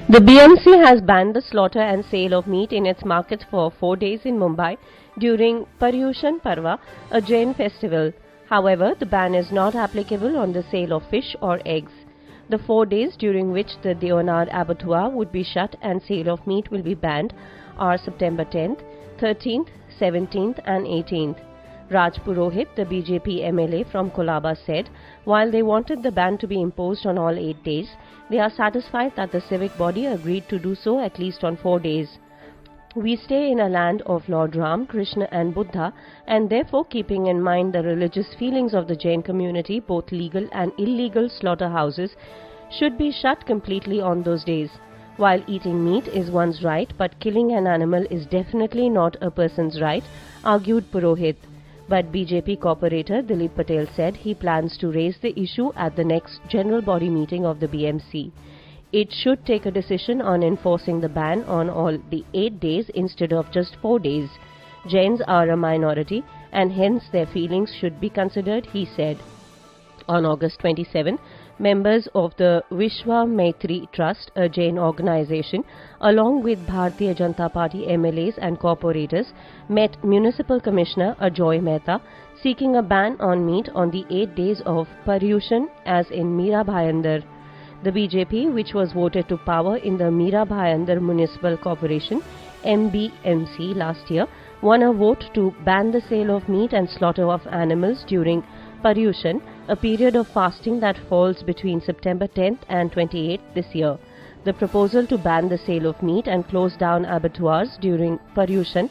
The BMC has banned the slaughter and sale of meat in its markets for 4 days in Mumbai during Paryushan Parva, a Jain festival. However, the ban is not applicable on the sale of fish or eggs. The 4 days during which the Deonad abattoir would be shut and sale of meat will be banned are September 10th, 13th, 17th and 18th. Raj Purohit, the BJP MLA from Kolaba, said, while they wanted the ban to be imposed on all 8 days, they are satisfied that the civic body agreed to do so at least on 4 days. We stay in a land of Lord Ram, Krishna and Buddha, and therefore keeping in mind the religious feelings of the Jain community, both legal and illegal slaughterhouses should be shut completely on those days. While eating meat is one's right, but killing an animal is definitely not a person's right, argued Purohit. But BJP corporator Dilip Patel said he plans to raise the issue at the next general body meeting of the BMC. It should take a decision on enforcing the ban on all the 8 days instead of just 4 days. Jains are a minority and hence their feelings should be considered, he said. On August 27, members of the Vishwa Maitri Trust, a Jain organization, along with Bharatiya Janata Party MLAs and corporators, met Municipal Commissioner Ajoy Mehta seeking a ban on meat on the 8 days of Paryushan as in Mira Bhayandar. The BJP, which was voted to power in the Mira Bhayandar Municipal Corporation MBMC last year, won a vote to ban the sale of meat and slaughter of animals during Paryushan, a period of fasting that falls between September 10th and 28th this year. The proposal to ban the sale of meat and close down abattoirs during Paryushan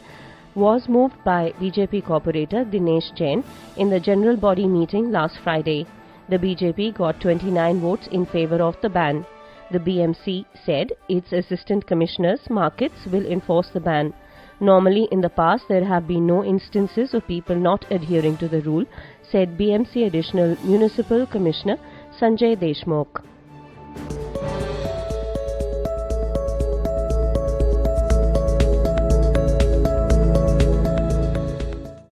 was moved by BJP corporator Dinesh Jain in the general body meeting last Friday. The BJP got 29 votes in favor of the ban. The BMC said its assistant commissioners markets will enforce the ban. Normally in the past there have been no instances of people not adhering to the rule, said BMC Additional Municipal Commissioner Sanjay Deshmukh.